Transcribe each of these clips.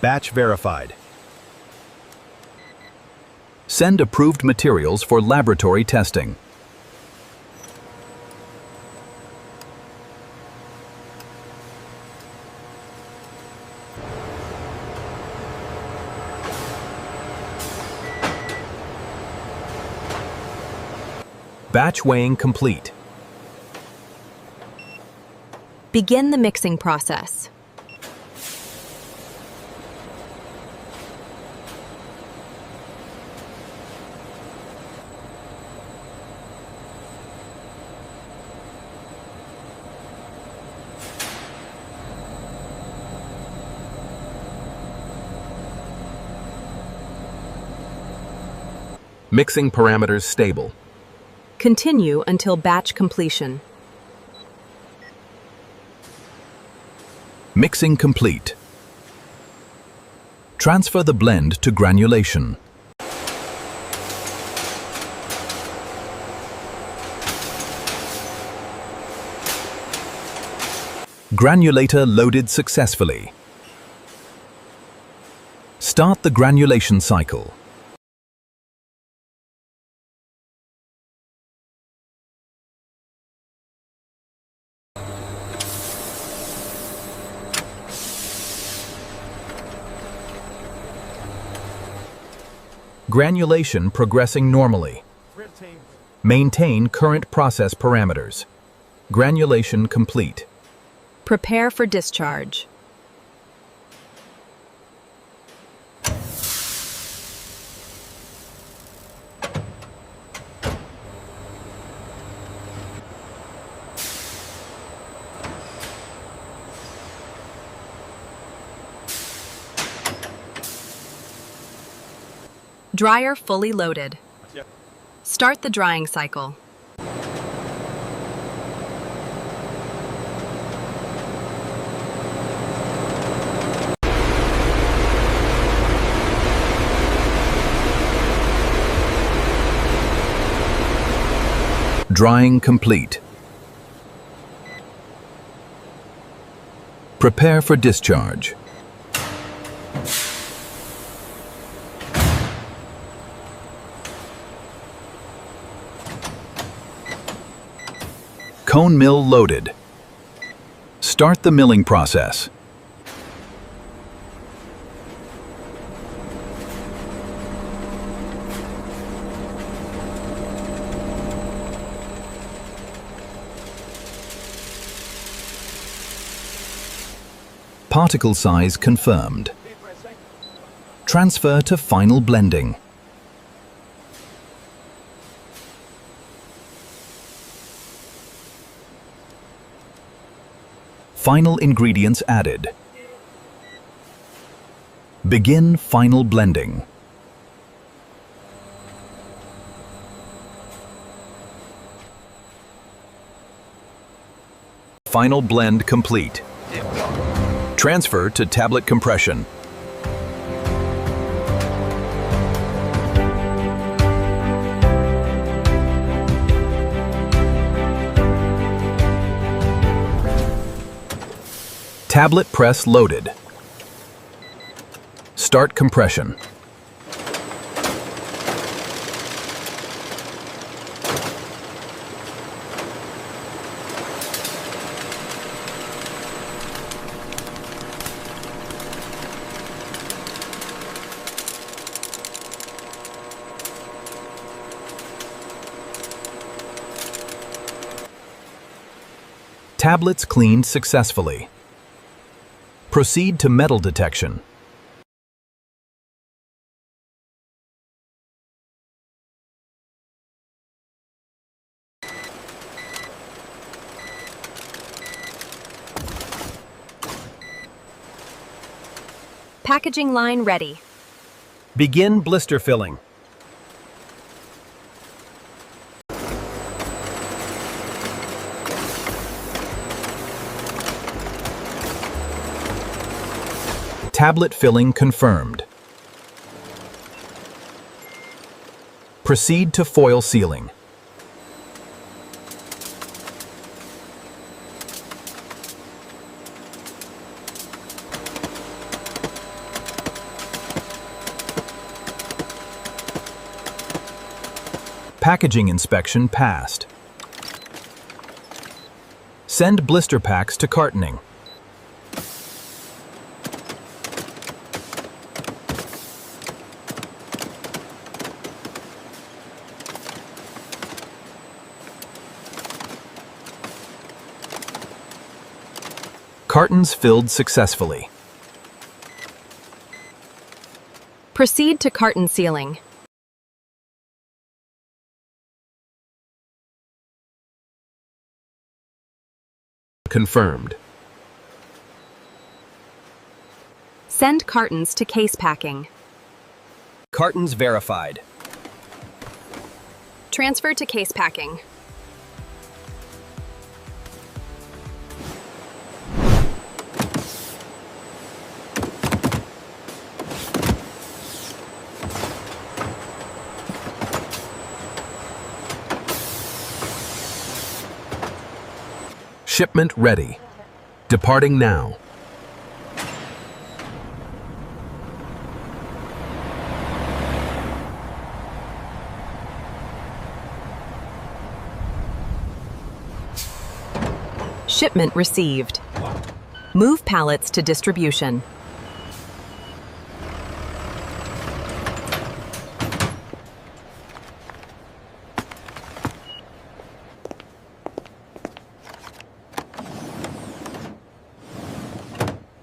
Batch verified. Send approved materials for laboratory testing. Batch weighing complete. Begin the mixing process. Mixing parameters stable. Continue until batch completion. Mixing complete. Transfer the blend to granulation. Granulator loaded successfully. Start the granulation cycle. Granulation progressing normally. Maintain current process parameters. Granulation complete. Prepare for discharge. Dryer fully loaded. Start the drying cycle. Drying complete. Prepare for discharge. Cone mill loaded. Start the milling process. Particle size confirmed. Transfer to final blending. Final ingredients added. Begin final blending. Final blend complete. Transfer to tablet compression. Tablet press loaded. Start compression. Tablets cleaned successfully. Proceed to metal detection. Packaging line ready. Begin blister filling. Tablet filling confirmed. Proceed to foil sealing. Packaging inspection passed. Send blister packs to cartoning. Cartons filled successfully. Proceed to carton sealing. Confirmed. Send cartons to case packing. Cartons verified. Transfer to case packing. Shipment ready. Departing now. Shipment received. Move pallets to distribution.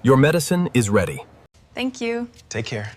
Your medicine is ready. Thank you. Take care.